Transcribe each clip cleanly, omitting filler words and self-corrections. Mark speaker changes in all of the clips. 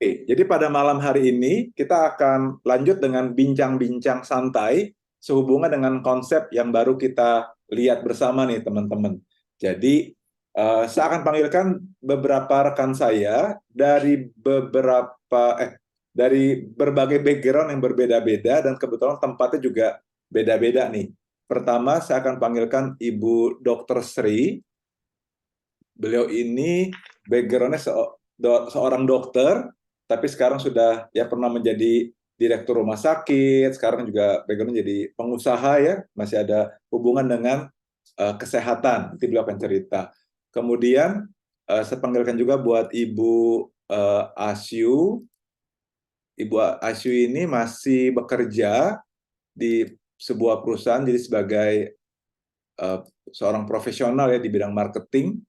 Speaker 1: Oke, jadi pada malam hari ini kita akan lanjut dengan bincang-bincang santai sehubungan dengan konsep yang baru kita lihat bersama nih teman-teman. Jadi saya akan panggilkan beberapa rekan saya dari berbagai background yang berbeda-beda dan kebetulan tempatnya juga beda-beda nih. Pertama saya akan panggilkan Ibu Dr. Sri. Beliau ini backgroundnya seorang dokter, tapi sekarang sudah ya pernah menjadi direktur rumah sakit, sekarang juga backgroundnya jadi pengusaha ya, masih ada hubungan dengan kesehatan. Nanti beliau akan cerita. Kemudian saya panggilkan juga buat Ibu Asyu. Ibu Asyu ini masih bekerja di sebuah perusahaan jadi sebagai seorang profesional ya di bidang marketing.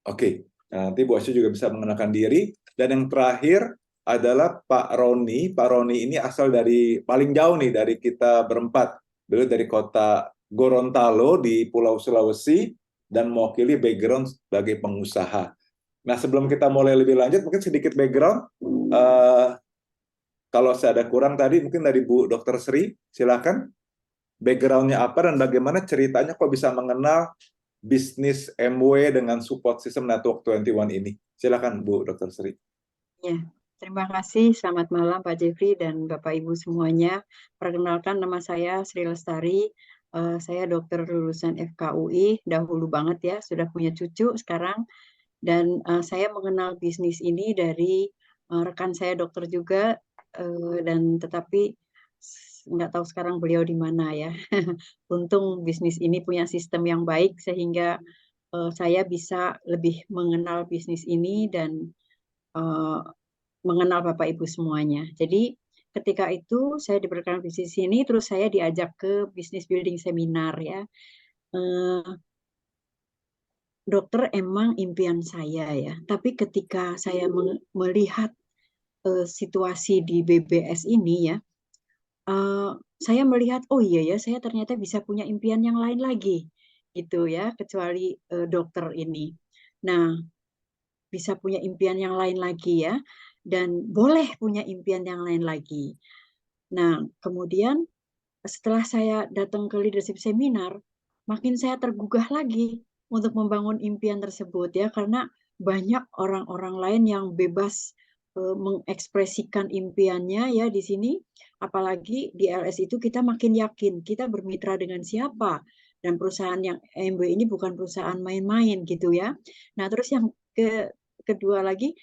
Speaker 1: Oke, nah, nanti Bu Asyu juga bisa mengenalkan diri. Dan yang terakhir adalah Pak Roni. Pak Roni ini asal dari paling jauh nih dari kita berempat. Beliau dari kota Gorontalo di Pulau Sulawesi dan mewakili background sebagai pengusaha. Nah, sebelum kita mulai lebih lanjut, mungkin sedikit background. Kalau saya ada kurang tadi, mungkin dari Bu Dr. Sri, silakan. Background-nya apa dan bagaimana ceritanya kok bisa mengenal bisnis MW dengan support system Network 21 ini. Silakan Bu Dr. Sri.
Speaker 2: Ya, terima kasih. Selamat malam Pak Jeffrey dan Bapak Ibu semuanya. Perkenalkan, nama saya Sri Lestari. Saya dokter lulusan FKUI, dahulu banget ya, sudah punya cucu sekarang. Dan saya mengenal bisnis ini dari rekan saya dokter juga, dan tetapi nggak tahu sekarang beliau di mana ya. Untung bisnis ini punya sistem yang baik sehingga saya bisa lebih mengenal bisnis ini dan mengenal Bapak Ibu semuanya. Jadi ketika itu saya diperkenalkan bisnis ini, terus saya diajak ke bisnis building seminar ya. Dokter emang impian saya ya, tapi ketika saya melihat situasi di BBS ini ya, saya melihat oh iya ya, saya ternyata bisa punya impian yang lain lagi gitu ya, kecuali dokter ini. Nah, bisa punya impian yang lain lagi ya, dan boleh punya impian yang lain lagi. Nah, kemudian setelah saya datang ke leadership seminar, makin saya tergugah lagi untuk membangun impian tersebut ya, karena banyak orang-orang lain yang bebas mengekspresikan impiannya ya di sini. Apalagi di LS itu kita makin yakin kita bermitra dengan siapa, dan perusahaan yang MW ini bukan perusahaan main-main gitu ya. Nah, terus yang kedua lagi,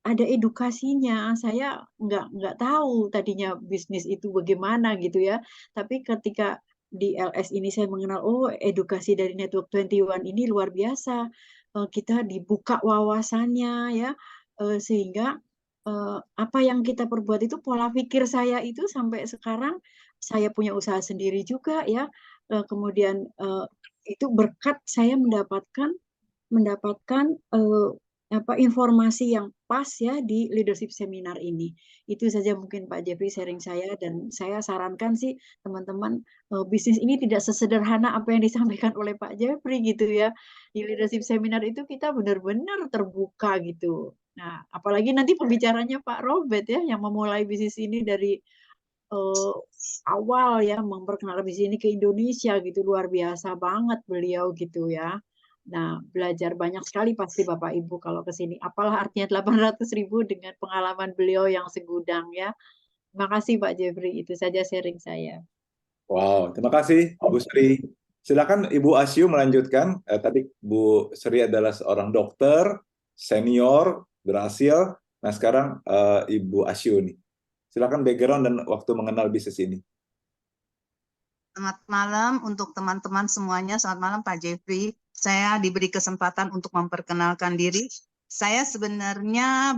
Speaker 2: ada edukasinya. Saya nggak tahu tadinya bisnis itu bagaimana gitu ya. Tapi ketika di LS ini saya mengenal, oh edukasi dari Network 21 ini luar biasa. Kita dibuka wawasannya ya, sehingga apa yang kita perbuat itu, pola pikir saya itu sampai sekarang saya punya usaha sendiri juga ya. Kemudian itu berkat saya mendapatkan informasi yang pas ya di leadership seminar ini. Itu saja mungkin Pak Jeffrey sharing saya, dan saya sarankan sih teman-teman, bisnis ini tidak sesederhana apa yang disampaikan oleh Pak Jeffrey gitu ya. Di leadership seminar itu kita benar-benar terbuka gitu. Nah, apalagi nanti pembicaranya Pak Robert ya yang memulai bisnis ini dari uh, awal ya, memperkenalkan bisnis ini ke Indonesia gitu, luar biasa banget beliau gitu ya. Nah, belajar banyak sekali pasti Bapak Ibu kalau ke sini. Apalah artinya 800.000 dengan pengalaman beliau yang segudang ya. Terima kasih Pak Jeffrey, itu saja sharing saya.
Speaker 1: Wow, terima kasih Bu Sri. Silakan Ibu Asyu melanjutkan. Tadi Bu Sri adalah seorang dokter senior berhasil. Nah sekarang Ibu Asyu nih. Silakan background dan waktu mengenal bisnis ini.
Speaker 3: Selamat malam untuk teman-teman semuanya. Selamat malam Pak Jeffrey. Saya diberi kesempatan untuk memperkenalkan diri. Saya sebenarnya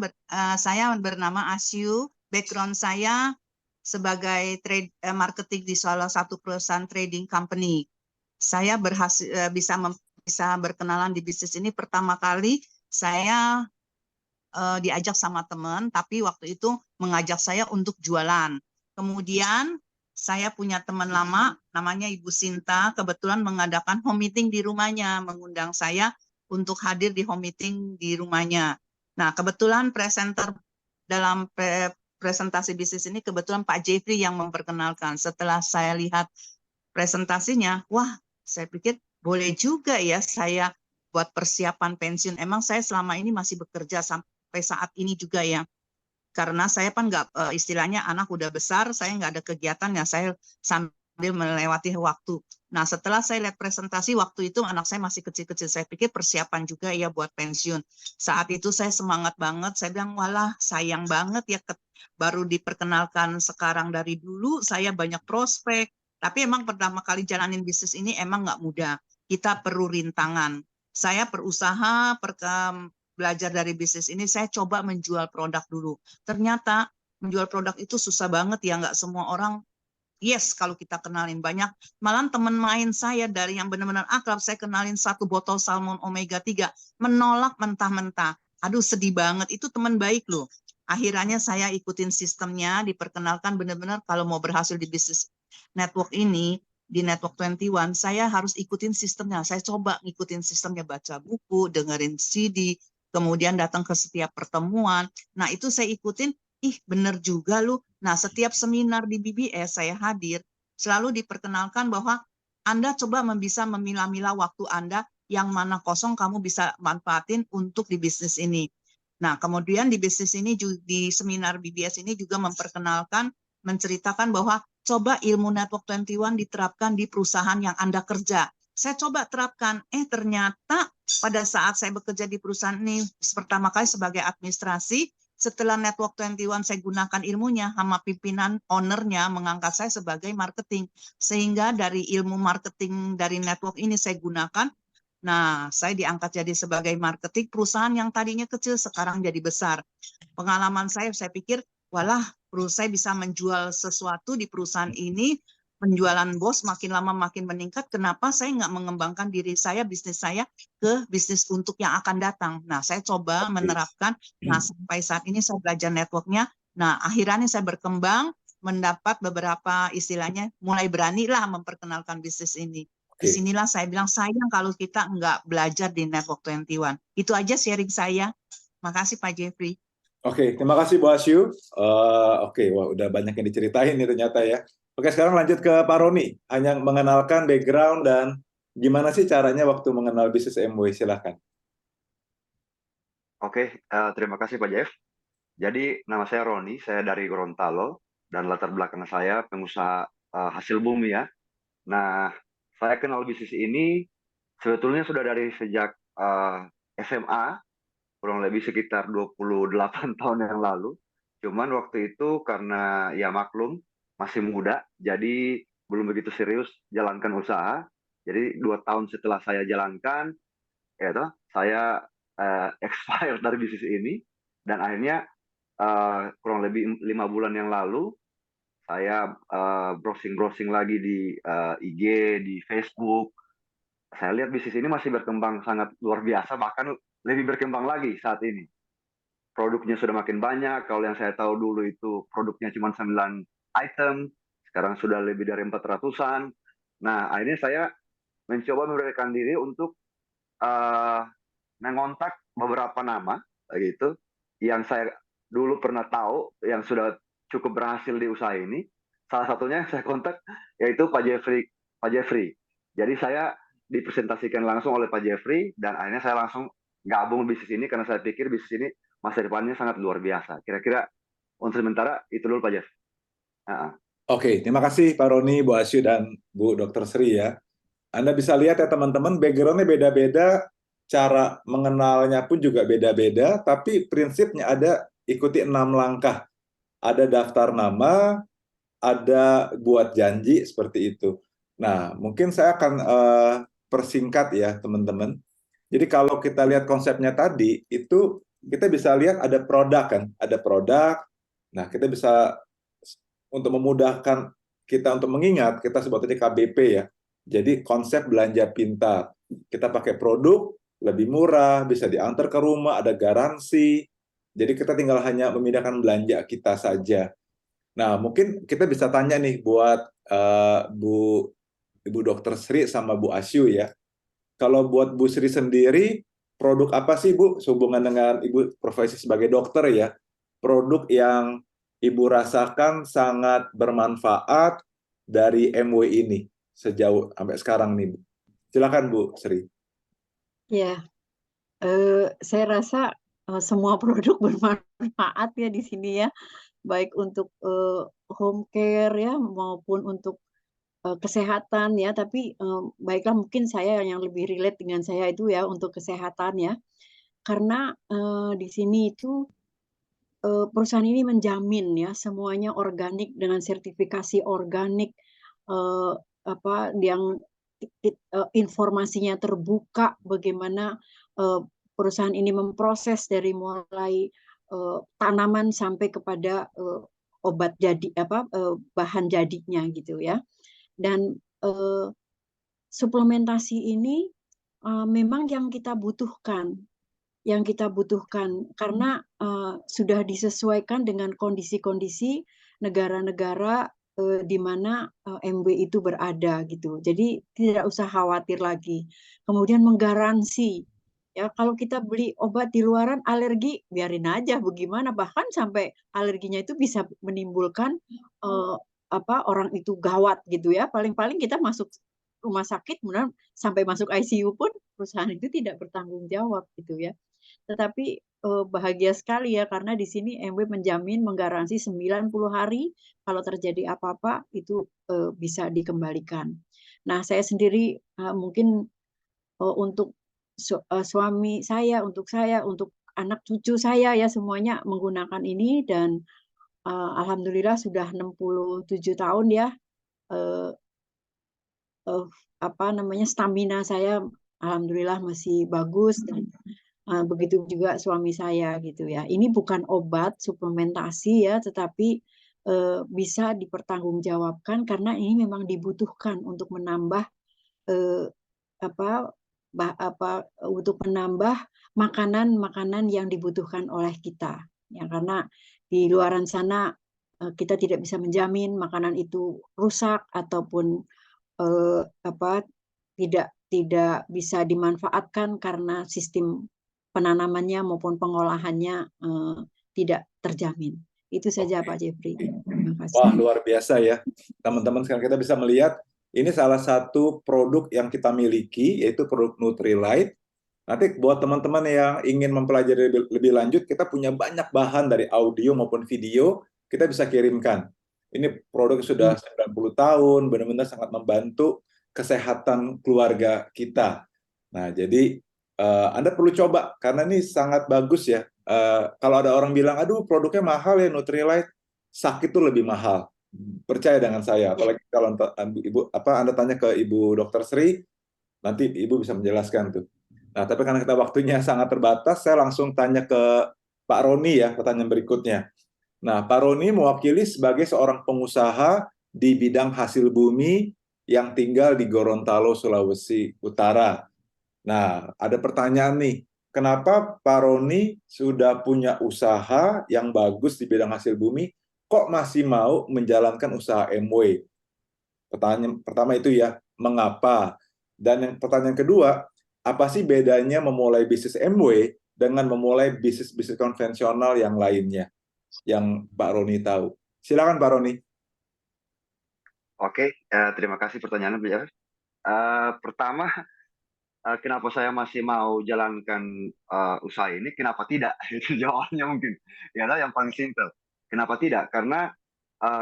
Speaker 3: saya bernama Asyu. Background saya sebagai marketing di salah satu perusahaan trading company. Saya berhasil bisa berkenalan di bisnis ini pertama kali. Saya diajak sama teman, tapi waktu itu mengajak saya untuk jualan. Kemudian saya punya teman lama, namanya Ibu Sinta, kebetulan mengadakan home meeting di rumahnya, mengundang saya untuk hadir di home meeting di rumahnya. Nah, kebetulan presenter dalam presentasi bisnis ini kebetulan Pak Jeffrey yang memperkenalkan. Setelah saya lihat presentasinya, wah, saya pikir boleh juga ya saya buat persiapan pensiun. Emang saya selama ini masih bekerja sampai saat ini juga ya. Karena saya kan nggak, istilahnya anak udah besar, saya nggak ada kegiatan ya, saya sambil melewati waktu. Nah, setelah saya lihat presentasi waktu itu anak saya masih kecil-kecil, saya pikir persiapan juga ya buat pensiun. Saat itu saya semangat banget, saya bilang, walah sayang banget ya baru diperkenalkan sekarang, dari dulu saya banyak prospek, tapi emang pertama kali jalanin bisnis ini emang nggak mudah. Kita perlu rintangan. Saya berusaha belajar dari bisnis ini, saya coba menjual produk dulu. Ternyata menjual produk itu susah banget ya, nggak semua orang yes kalau kita kenalin banyak. Malah teman main saya dari yang benar-benar akrab, saya kenalin 1 botol salmon omega 3, menolak mentah-mentah. Aduh sedih banget, itu teman baik loh. Akhirnya saya ikutin sistemnya, diperkenalkan benar-benar kalau mau berhasil di bisnis network ini, di Network 21, saya harus ikutin sistemnya. Saya coba ngikutin sistemnya, baca buku, dengerin CD, kemudian datang ke setiap pertemuan. Nah, itu saya ikutin, ih bener juga lu. Nah, setiap seminar di BBS saya hadir, selalu diperkenalkan bahwa Anda coba bisa memilah-milah waktu Anda, yang mana kosong kamu bisa manfaatin untuk di bisnis ini. Nah, kemudian di bisnis ini, di seminar BBS ini juga memperkenalkan, menceritakan bahwa coba ilmu Network 21 diterapkan di perusahaan yang Anda kerja. Saya coba terapkan, ternyata pada saat saya bekerja di perusahaan ini pertama kali sebagai administrasi, setelah Network 21 saya gunakan ilmunya, sama pimpinan ownernya mengangkat saya sebagai marketing. Sehingga dari ilmu marketing dari network ini saya gunakan, nah saya diangkat jadi sebagai marketing, perusahaan yang tadinya kecil sekarang jadi besar. Pengalaman saya pikir, walah saya bisa menjual sesuatu di perusahaan ini, penjualan bos makin lama makin meningkat, kenapa saya nggak mengembangkan diri saya, bisnis saya, ke bisnis untuk yang akan datang. Nah, saya coba menerapkan, nah sampai saat ini saya belajar networknya, nah akhirnya saya berkembang, mendapat beberapa istilahnya, mulai beranilah memperkenalkan bisnis ini. Disinilah saya bilang, sayang kalau kita nggak belajar di Network 21. Itu aja sharing saya. Makasih Pak Jeffrey.
Speaker 1: Oke, terima kasih Bu Asyu. Oke, wah udah banyak yang diceritain nih ternyata ya. Oke, sekarang lanjut ke Pak Roni. Hanya mengenalkan background dan gimana sih caranya waktu mengenal bisnis MW. Silahkan.
Speaker 4: Oke, terima kasih Pak Jeff. Jadi nama saya Roni, saya dari Gorontalo, dan latar belakang saya pengusaha hasil bumi ya. Nah, saya kenal bisnis ini sebetulnya sudah dari sejak SMA, kurang lebih sekitar 28 tahun yang lalu. Cuman waktu itu karena ya maklum, masih muda, jadi belum begitu serius jalankan usaha. Jadi 2 tahun setelah saya jalankan, ya toh, saya expired dari bisnis ini, dan akhirnya kurang lebih 5 bulan yang lalu saya browsing lagi di IG, di Facebook. Saya lihat bisnis ini masih berkembang sangat luar biasa, bahkan lebih berkembang lagi saat ini. Produknya sudah makin banyak. Kalau yang saya tahu dulu itu produknya cuma 9 item, sekarang sudah lebih dari 400-an. Nah, akhirnya saya mencoba memberanikan diri untuk mengontak beberapa nama gitu yang saya dulu pernah tahu yang sudah cukup berhasil di usaha ini. Salah satunya yang saya kontak yaitu Pak Jeffrey. Jadi saya dipresentasikan langsung oleh Pak Jeffrey, dan akhirnya saya langsung gabung bisnis ini karena saya pikir bisnis ini masa depannya sangat luar biasa. Kira-kira untuk sementara itu dulu Pak Jeff.
Speaker 1: Oke, terima kasih Pak Roni, Bu Asyu, dan Bu Dr. Sri ya. Anda bisa lihat ya teman-teman, background-nya beda-beda, cara mengenalnya pun juga beda-beda, tapi prinsipnya ada ikuti 6 langkah. Ada daftar nama, ada buat janji, seperti itu. Nah, mungkin saya akan persingkat ya teman-teman. Jadi kalau kita lihat konsepnya tadi, itu kita bisa lihat ada produk kan, ada produk. Nah, kita bisa untuk memudahkan kita untuk mengingat, kita sebutnya KBP ya. Jadi konsep belanja pintar. Kita pakai produk lebih murah, bisa diantar ke rumah, ada garansi. Jadi kita tinggal hanya memindahkan belanja kita saja. Nah, mungkin kita bisa tanya nih buat Ibu Dr. Sri sama Bu Asyu ya. Kalau buat Bu Sri sendiri, produk apa sih Bu, sehubungan dengan Ibu profesi sebagai dokter ya, produk yang Ibu rasakan sangat bermanfaat dari MW ini sejauh sampai sekarang nih Bu. Silakan Bu Sri.
Speaker 2: Ya, saya rasa semua produk bermanfaat ya di sini ya, baik untuk home care ya maupun untuk kesehatan ya. Tapi baiklah mungkin saya yang lebih relate dengan saya itu ya untuk kesehatan ya, karena di sini itu perusahaan ini menjamin ya semuanya organik dengan sertifikasi organik, eh, yang informasinya terbuka bagaimana perusahaan ini memproses dari mulai tanaman sampai kepada obat jadi bahan jadinya gitu ya. Dan suplementasi ini memang yang kita butuhkan karena sudah disesuaikan dengan kondisi-kondisi negara-negara di mana MW itu berada gitu. Jadi tidak usah khawatir lagi. Kemudian menggaransi ya, kalau kita beli obat di luaran alergi biarin aja bagaimana, bahkan sampai alerginya itu bisa menimbulkan eh, orang itu gawat gitu ya. Paling-paling kita masuk rumah sakit, kemudian sampai masuk ICU pun perusahaan itu tidak bertanggung jawab gitu ya. Tetapi bahagia sekali ya karena di sini MW menjamin menggaransi 90 hari kalau terjadi apa-apa itu bisa dikembalikan. Nah, saya sendiri mungkin untuk suami saya, untuk anak cucu saya ya semuanya menggunakan ini dan alhamdulillah sudah 67 tahun ya, eh, stamina saya alhamdulillah masih bagus dan begitu juga suami saya gitu ya. Ini bukan obat suplementasi ya, tetapi bisa dipertanggungjawabkan karena ini memang dibutuhkan untuk menambah eh, apa untuk menambah makanan-makanan yang dibutuhkan oleh kita. Ya, karena di luaran sana kita tidak bisa menjamin makanan itu rusak ataupun tidak tidak bisa dimanfaatkan karena sistem penanamannya maupun pengolahannya tidak terjamin. Itu saja Pak Jeffrey. Terima kasih.
Speaker 1: Wah, luar biasa ya. Teman-teman sekarang kita bisa melihat ini salah satu produk yang kita miliki, yaitu produk Nutrilite. Nanti buat teman-teman yang ingin mempelajari lebih lanjut, kita punya banyak bahan dari audio maupun video, kita bisa kirimkan. Ini produk sudah 90 tahun, benar-benar sangat membantu kesehatan keluarga kita. Nah, jadi Anda perlu coba, karena ini sangat bagus ya. Kalau ada orang bilang, aduh produknya mahal ya Nutrilite, sakit itu lebih mahal. Percaya dengan saya, apalagi kalau Anda tanya ke Ibu Dokter Sri, nanti Ibu bisa menjelaskan tuh. Nah, tapi karena kita waktunya sangat terbatas, saya langsung tanya ke Pak Roni ya, pertanyaan berikutnya. Nah, Pak Roni mewakili sebagai seorang pengusaha di bidang hasil bumi yang tinggal di Gorontalo, Sulawesi Utara. Nah, ada pertanyaan nih, kenapa Pak Roni sudah punya usaha yang bagus di bidang hasil bumi, kok masih mau menjalankan usaha MW? Pertanyaan pertama itu ya, mengapa? Dan yang pertanyaan kedua, apa sih bedanya memulai bisnis MW dengan memulai bisnis-bisnis konvensional yang lainnya, yang Pak Roni tahu? Silakan Pak Roni.
Speaker 4: Oke, terima kasih pertanyaannya, Bu. Pertama, kenapa saya masih mau jalankan usaha ini? Kenapa tidak? Itu jawabannya mungkin. Ya, yang paling simpel. Kenapa tidak? Karena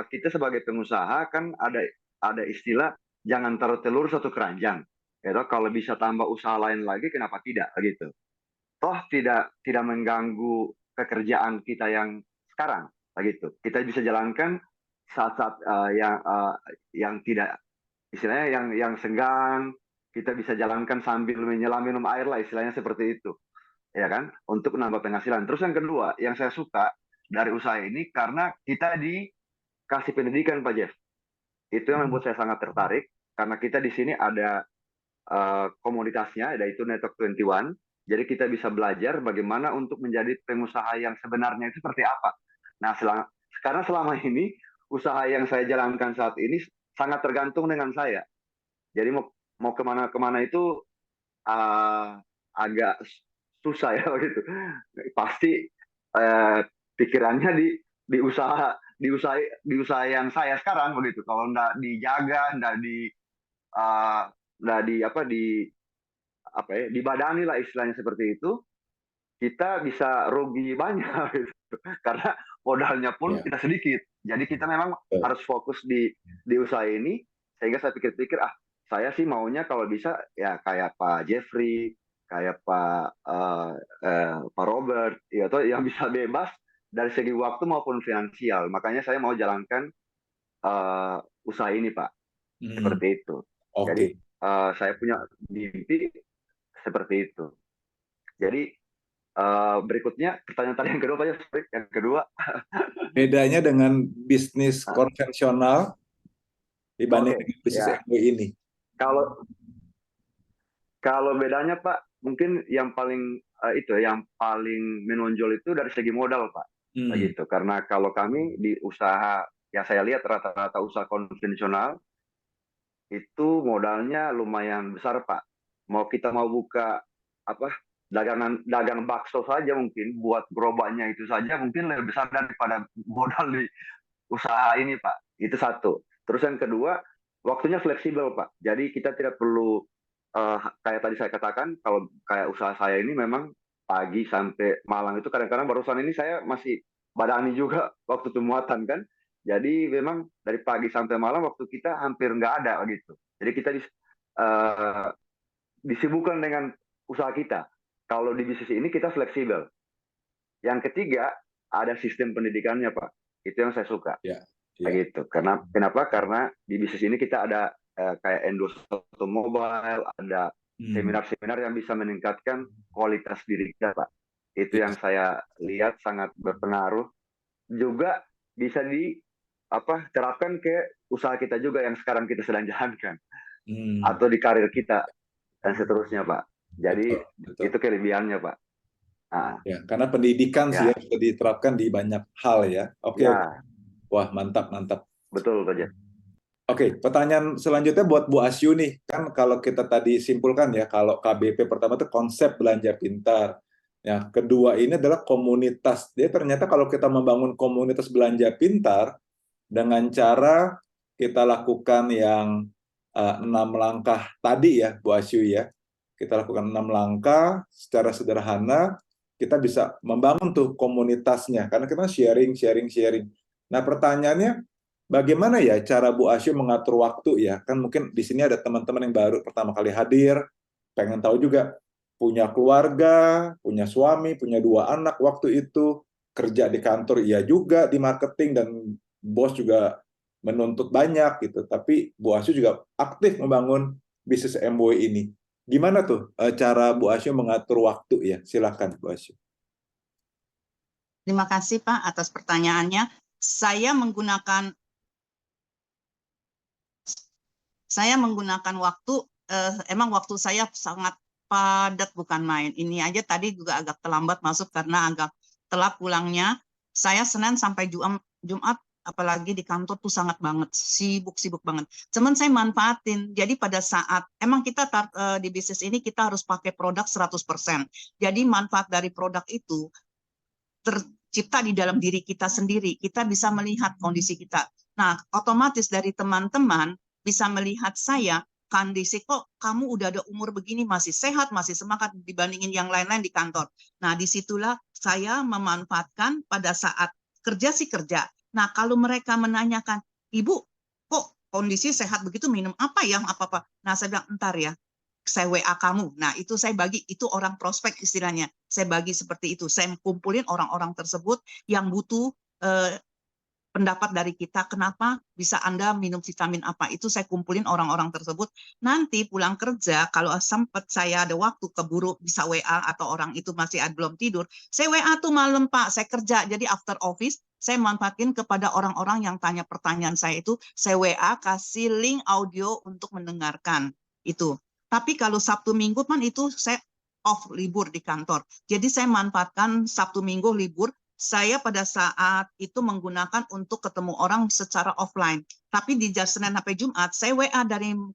Speaker 4: kita sebagai pengusaha kan ada istilah jangan taruh telur satu keranjang. Ya, kalau bisa tambah usaha lain lagi, kenapa tidak? Gitu. Toh tidak mengganggu pekerjaan kita yang sekarang. Begitu. Kita bisa jalankan saat-saat yang tidak, istilahnya yang senggang, kita bisa jalankan sambil menyelam minum air lah, istilahnya seperti itu, ya kan, untuk menambah penghasilan. Terus yang kedua yang saya suka dari usaha ini karena kita dikasih pendidikan, Pak Jeff. Itu yang membuat saya sangat tertarik karena kita di sini ada komunitasnya, yaitu Network 21. Jadi kita bisa belajar bagaimana untuk menjadi pengusaha yang sebenarnya itu seperti apa. Nah, sekarang selama ini usaha yang saya jalankan saat ini sangat tergantung dengan saya. Jadi mau kemana-kemana itu agak susah ya begitu. Pasti eh, pikirannya di usaha yang saya sekarang begitu. Kalau nggak dijaga, eh, nggak di apa dibadani lah istilahnya seperti itu, kita bisa rugi banyak gitu. Karena modalnya pun
Speaker 1: Ya,
Speaker 4: kita sedikit. Jadi kita memang
Speaker 1: betul.
Speaker 4: harus fokus di usaha ini. Sehingga saya pikir-pikir, saya sih maunya kalau bisa ya kayak Pak Jeffrey, kayak Pak Robert, ya atau yang bisa bebas dari segi waktu maupun finansial. Makanya saya mau jalankan eh, usaha ini, Pak.
Speaker 1: Hmm,
Speaker 4: Seperti itu. Jadi
Speaker 1: oke.
Speaker 4: saya punya mimpi seperti itu. Jadi berikutnya pertanyaan tadi yang kedua, Pak, sorry, yang kedua.
Speaker 1: Bedanya dengan bisnis konvensional dibanding
Speaker 4: Oke,
Speaker 1: dengan bisnis
Speaker 4: ya.
Speaker 1: MW ini.
Speaker 4: Kalau kalau bedanya Pak, mungkin yang paling yang paling menonjol itu dari segi modal Pak,
Speaker 1: Hmm,
Speaker 4: begitu. Karena kalau kami di usaha yang saya lihat rata-rata usaha konvensional itu modalnya lumayan besar Pak. Mau buka apa dagang bakso saja mungkin buat gerobaknya itu saja mungkin lebih besar daripada modal di usaha ini Pak. Itu satu. Terus yang kedua, waktunya fleksibel Pak. Jadi kita tidak perlu kayak tadi saya katakan, kalau kayak usaha saya ini memang pagi sampai malam itu kadang-kadang barusan ini saya masih badani juga waktu pemuatan kan. Jadi memang dari pagi sampai malam waktu kita hampir nggak ada gitu. Jadi kita eh, disibukkan dengan usaha kita. Kalau di bisnis ini kita fleksibel. Yang ketiga, ada sistem pendidikannya Pak. Itu yang saya suka.
Speaker 1: ya,
Speaker 4: Kayak
Speaker 1: ya.
Speaker 4: gitu. Kenapa? Karena di bisnis ini kita ada kayak endorse automobile, ada
Speaker 1: Hmm,
Speaker 4: seminar-seminar yang bisa meningkatkan kualitas diri kita, Pak. Itu
Speaker 1: ya.
Speaker 4: yang saya lihat sangat berpengaruh. Juga bisa terapkan ke usaha kita juga yang sekarang kita sedang jalankan
Speaker 1: Hmm,
Speaker 4: atau di karir kita dan seterusnya, Pak. Jadi
Speaker 1: betul, betul.
Speaker 4: itu kelebihannya, Pak. Ah,
Speaker 1: Ya, karena pendidikan sih
Speaker 4: ya,
Speaker 1: yang sudah diterapkan di banyak hal ya. Oke, oke.
Speaker 4: ya,
Speaker 1: Wah, mantap, mantap.
Speaker 4: betul, Pak Jeff.
Speaker 1: Oke, pertanyaan selanjutnya buat Bu Asyu nih. Kan kalau kita tadi simpulkan ya, kalau KBP pertama itu konsep belanja pintar. Ya, kedua ini adalah komunitas. Jadi ternyata kalau kita membangun komunitas belanja pintar dengan cara kita lakukan yang 6 langkah tadi ya, Bu Asyu ya. Kita lakukan 6 langkah secara sederhana, kita bisa membangun tuh komunitasnya. Karena kita sharing, sharing, sharing. Nah, pertanyaannya, bagaimana ya cara Bu Asyu mengatur waktu ya? Kan mungkin di sini ada teman-teman yang baru pertama kali hadir, pengen tahu juga punya keluarga, punya suami, punya 2 anak waktu itu, kerja di kantor iya juga di marketing dan bos juga menuntut banyak gitu. Tapi Bu Asyu juga aktif membangun bisnis MW ini. Gimana tuh cara Bu Asyu mengatur waktu ya? Silakan Bu Asyu.
Speaker 3: Terima kasih Pak atas pertanyaannya. Saya menggunakan waktu, emang waktu saya sangat padat bukan main. Ini aja tadi juga agak terlambat masuk karena agak telat pulangnya. Saya Senin sampai Jumat, apalagi di kantor tuh sangat banget, sibuk-sibuk banget. Cuman saya manfaatin. Jadi pada saat, emang kita di bisnis ini kita harus pakai produk 100%. Jadi manfaat dari produk itu tercipta di dalam diri kita sendiri. Kita bisa melihat kondisi kita. Nah, otomatis dari teman-teman bisa melihat saya, kondisi kok kamu udah ada umur begini masih sehat, masih semangat dibandingin yang lain-lain di kantor. Nah, disitulah saya memanfaatkan pada saat kerja sih kerja. Nah, kalau mereka menanyakan, Ibu, kok kondisi sehat begitu minum apa ya, apa-apa. Nah, saya bilang, entar ya, saya WA kamu. Nah, itu saya bagi, itu orang prospek istilahnya. Saya bagi seperti itu. Saya kumpulin orang-orang tersebut yang butuh pendapat dari kita, kenapa bisa Anda minum vitamin apa. Itu saya kumpulin orang-orang tersebut. Nanti pulang kerja, kalau sempat saya ada waktu keburu bisa WA atau orang itu masih belum tidur, saya WA tuh malam Pak, saya kerja. Jadi after office, saya manfaatin kepada orang-orang yang tanya pertanyaan saya itu, saya WA kasih link audio untuk mendengarkan itu. Tapi kalau Sabtu Minggu kan itu saya off libur di kantor. Jadi saya manfaatkan Sabtu Minggu libur saya pada saat itu menggunakan untuk ketemu orang secara offline. Tapi di Senin sampai Jumat, saya WA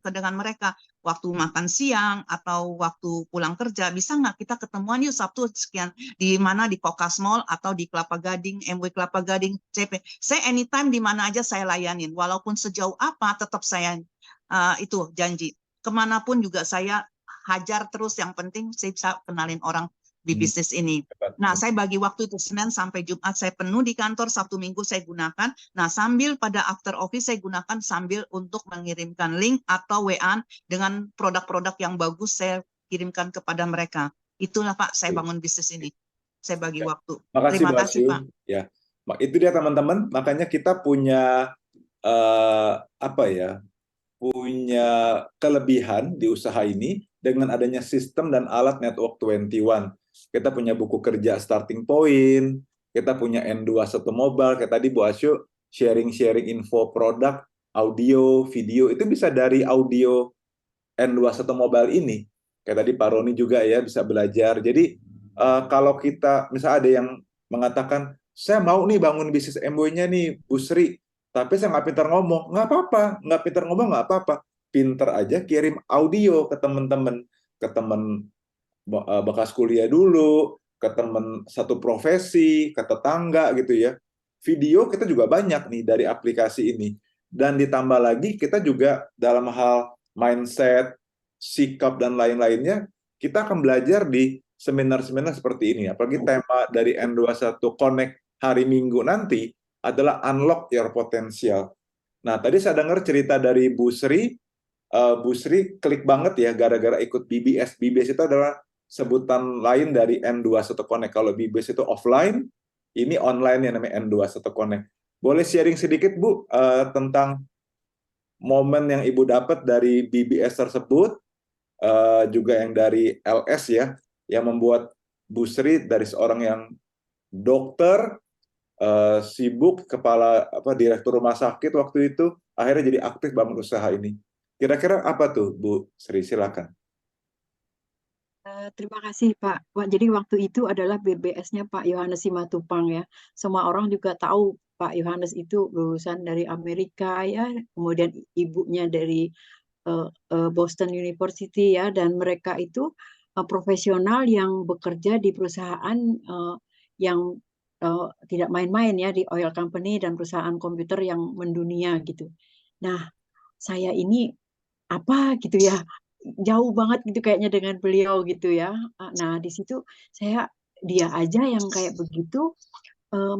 Speaker 3: dengan mereka. Waktu makan siang atau waktu pulang kerja, bisa nggak kita ketemuan yuk Sabtu sekian. Di mana, di Kokas Mall atau di Kelapa Gading, MW Kelapa Gading, CP. Saya anytime di mana aja saya layanin. Walaupun sejauh apa, tetap saya itu janji. Kemanapun juga saya hajar terus, yang penting saya bisa kenalin orang di bisnis ini. Nah, saya bagi waktu itu Senin sampai Jumat saya penuh di kantor, Sabtu Minggu saya gunakan. Nah, sambil pada after office saya gunakan sambil untuk mengirimkan link atau WA dengan produk-produk yang bagus saya kirimkan kepada mereka. Itulah Pak, saya bangun bisnis ini. Saya bagi waktu.
Speaker 1: Makasih,
Speaker 3: Terima
Speaker 1: Bu
Speaker 3: kasih
Speaker 1: Asyu.
Speaker 3: Pak.
Speaker 1: Ya, itu dia teman-teman. Makanya kita punya punya kelebihan di usaha ini dengan adanya sistem dan alat Network 21. Kita punya buku kerja starting point, kita punya N21 Mobile, kayak tadi Bu Asyu sharing-sharing info produk, audio, video, itu bisa dari audio N21 Mobile ini. Kayak tadi Pak Roni juga ya bisa belajar. Jadi kalau kita, misalnya ada yang mengatakan, saya mau nih bangun bisnis MW-nya nih, Bu Sri, tapi saya nggak pintar ngomong. Nggak apa-apa, nggak pintar ngomong nggak apa-apa. Pinter aja kirim audio ke teman-teman, ke teman bekas kuliah dulu, ke teman satu profesi, ke tetangga gitu ya. Video kita juga banyak nih dari aplikasi ini. Dan ditambah lagi kita juga dalam hal mindset, sikap, dan lain-lainnya, kita akan belajar di seminar-seminar seperti ini. Apalagi tema dari N21 Connect hari Minggu nanti adalah Unlock Your Potential. Nah, tadi saya dengar cerita dari Bu Sri. Bu Sri klik banget ya gara-gara ikut BBS. BBS itu adalah sebutan lain dari N21 Connect. Kalau BBS itu offline, ini online yang namanya N21 Connect. Boleh sharing sedikit Bu tentang momen yang Ibu dapat dari BBS tersebut, juga yang dari LS ya, yang membuat Bu Sri dari seorang yang dokter, sibuk, kepala direktur rumah sakit waktu itu, akhirnya jadi aktif bangun usaha ini. Kira-kira apa tuh Bu Sri? Silakan.
Speaker 2: Terima kasih Pak. Jadi waktu itu adalah BBS-nya Pak Yohanes Simatupang ya. Semua orang juga tahu Pak Yohanes itu lulusan dari Amerika ya, kemudian ibunya dari Boston University ya, dan mereka itu profesional yang bekerja di perusahaan yang tidak main-main ya, di oil company dan perusahaan komputer yang mendunia gitu. Nah, saya ini apa gitu ya, jauh banget gitu kayaknya dengan beliau gitu ya. Nah, di situ dia aja yang kayak begitu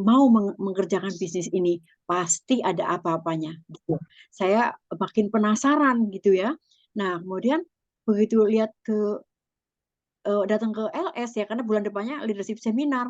Speaker 2: mau mengerjakan bisnis ini, pasti ada apa-apanya gitu. Saya makin penasaran gitu ya. Nah, kemudian begitu lihat datang ke LS ya, karena bulan depannya leadership seminar.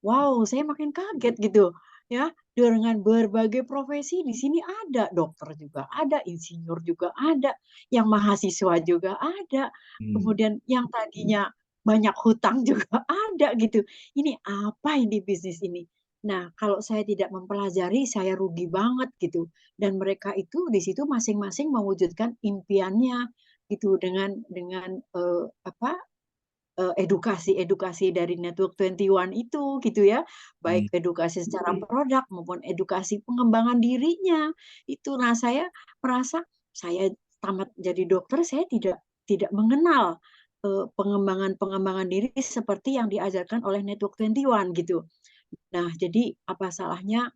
Speaker 2: Wow, saya makin kaget gitu ya, dengan berbagai profesi di sini ada, dokter juga ada, insinyur juga ada, yang mahasiswa juga ada, kemudian yang tadinya banyak hutang juga ada gitu. Ini apa ini bisnis ini? Nah, kalau saya tidak mempelajari, saya rugi banget gitu. Dan mereka itu di situ masing-masing mewujudkan impiannya gitu dengan edukasi dari Network 21 itu gitu ya, baik edukasi secara produk maupun edukasi pengembangan dirinya itu. Nah, saya merasa saya tamat jadi dokter, saya tidak mengenal pengembangan diri seperti yang diajarkan oleh Network 21 gitu. Nah, jadi apa salahnya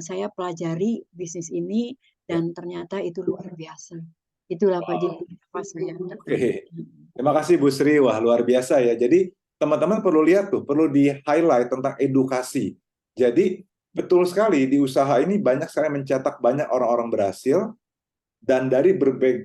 Speaker 2: saya pelajari bisnis ini, dan ternyata itu luar biasa. Itulah Pak Jeffrey, apa saya.
Speaker 1: Oke. Terima kasih Bu Sri, wah luar biasa ya. Jadi teman-teman perlu lihat tuh, perlu di-highlight tentang edukasi. Jadi betul sekali di usaha ini banyak sekali mencetak banyak orang-orang berhasil dan dari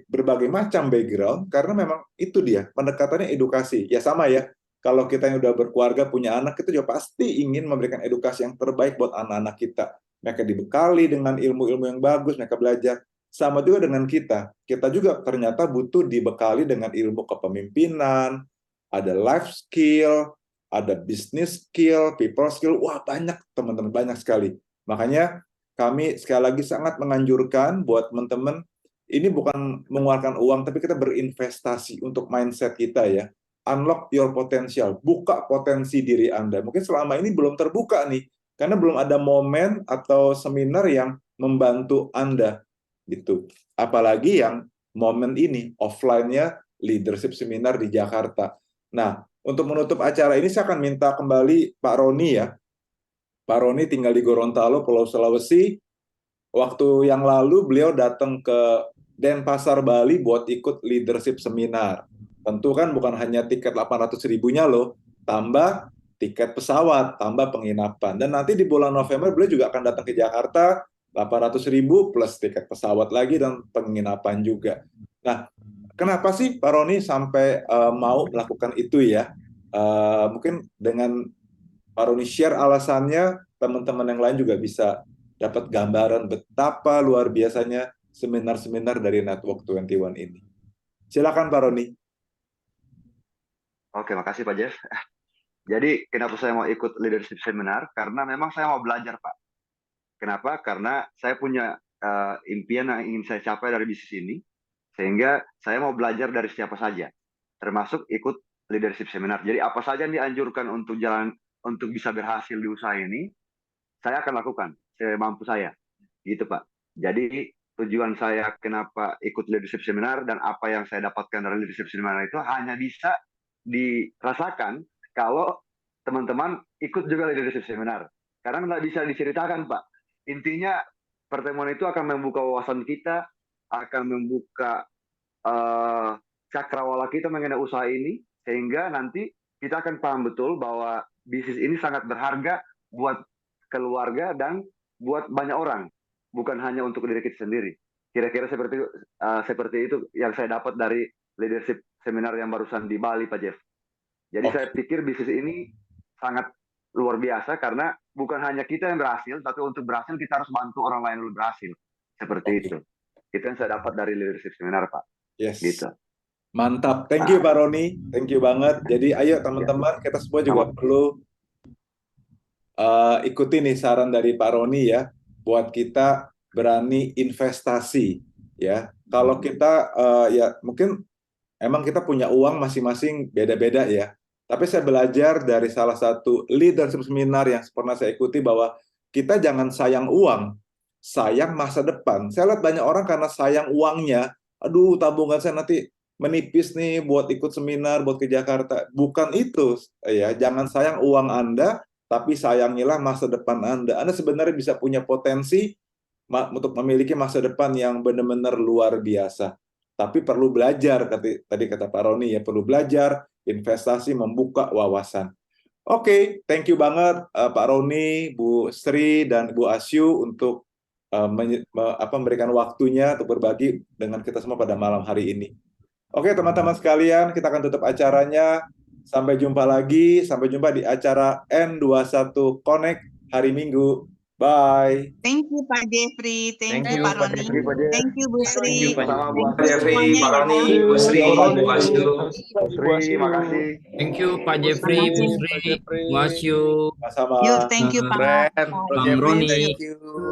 Speaker 1: berbagai macam background, karena memang itu dia pendekatannya edukasi. Ya sama ya, kalau kita yang udah berkeluarga punya anak, kita juga pasti ingin memberikan edukasi yang terbaik buat anak-anak kita. Mereka dibekali dengan ilmu-ilmu yang bagus, mereka belajar. Sama juga dengan kita juga ternyata butuh dibekali dengan ilmu kepemimpinan, ada life skill, ada business skill, people skill, wah banyak teman-teman, banyak sekali. Makanya kami sekali lagi sangat menganjurkan buat teman-teman, ini bukan mengeluarkan uang, tapi kita berinvestasi untuk mindset kita ya. Unlock your potential, buka potensi diri Anda. Mungkin selama ini belum terbuka nih, karena belum ada momen atau seminar yang membantu Anda gitu. Apalagi yang momen ini offline-nya leadership seminar di Jakarta. Nah, untuk menutup acara ini saya akan minta kembali Pak Roni ya. Pak Roni tinggal di Gorontalo, Pulau Sulawesi. Waktu yang lalu beliau datang ke Denpasar, Bali buat ikut leadership seminar. Tentu kan bukan hanya tiket 800.000-nya loh, tambah tiket pesawat, tambah penginapan. Dan nanti di bulan November beliau juga akan datang ke Jakarta, 800.000 plus tiket pesawat lagi dan penginapan juga. Nah, kenapa sih Pak Roni sampai mau melakukan itu ya? Mungkin dengan Pak Roni share alasannya, teman-teman yang lain juga bisa dapat gambaran betapa luar biasanya seminar-seminar dari Network 21 ini. Silakan Pak Roni.
Speaker 4: Oke, makasih Pak Jeff. Jadi kenapa saya mau ikut leadership seminar? Karena memang saya mau belajar, Pak. Kenapa? Karena saya punya impian yang ingin saya capai dari bisnis ini, sehingga saya mau belajar dari siapa saja, termasuk ikut leadership seminar. Jadi apa saja yang dianjurkan untuk bisa berhasil di usaha ini, saya akan lakukan semampu saya, gitu Pak. Jadi tujuan saya kenapa ikut leadership seminar dan apa yang saya dapatkan dari leadership seminar itu hanya bisa dirasakan kalau teman-teman ikut juga leadership seminar. Karena nggak bisa diceritakan Pak. Intinya pertemuan itu akan membuka wawasan kita, akan membuka cakrawala kita mengenai usaha ini, sehingga nanti kita akan paham betul bahwa bisnis ini sangat berharga buat keluarga dan buat banyak orang, bukan hanya untuk diri kita sendiri. Kira-kira seperti itu yang saya dapat dari leadership seminar yang barusan di Bali, Pak Jeff. Jadi saya pikir bisnis ini sangat luar biasa karena bukan hanya kita yang berhasil, tapi untuk berhasil kita harus bantu orang lain untuk berhasil. Seperti itu. Itu yang saya dapat dari leadership seminar, Pak.
Speaker 1: Yes.
Speaker 4: Gitu.
Speaker 1: Mantap. Thank you Pak Roni. Thank you banget. Jadi ayo teman-teman, kita semua juga perlu ikuti nih saran dari Pak Roni ya, buat kita berani investasi ya. Kalau kita ya mungkin emang kita punya uang masing-masing beda-beda ya. Tapi saya belajar dari salah satu leadership seminar yang pernah saya ikuti bahwa kita jangan sayang uang, sayang masa depan. Saya lihat banyak orang karena sayang uangnya, aduh tabungan saya nanti menipis nih buat ikut seminar, buat ke Jakarta. Bukan itu ya, jangan sayang uang Anda, tapi sayangilah masa depan Anda. Anda sebenarnya bisa punya potensi untuk memiliki masa depan yang benar-benar luar biasa. Tapi perlu belajar, tadi kata Pak Roni ya, perlu belajar, investasi, membuka wawasan. Oke, thank you banget Pak Roni, Bu Sri, dan Bu Asyu untuk memberikan waktunya untuk berbagi dengan kita semua pada malam hari ini. Oke teman-teman sekalian, kita akan tutup acaranya. Sampai jumpa lagi, sampai jumpa di acara N21 Connect hari Minggu. Bye.
Speaker 3: Thank you Pak Jeffrey, thank you Pak Roni, thank you Bu Sri,
Speaker 5: Thank you Pak
Speaker 3: Jeffrey,
Speaker 5: Pak Roni, Bu Sri, Bu Asyu.
Speaker 4: Terima kasih.
Speaker 5: Thank you Pak Jeffrey, Bu Sri, Bu Asyu.
Speaker 1: Sama-sama.
Speaker 3: Yuk, thank you Pak
Speaker 5: Bang Roni.
Speaker 3: Thank you.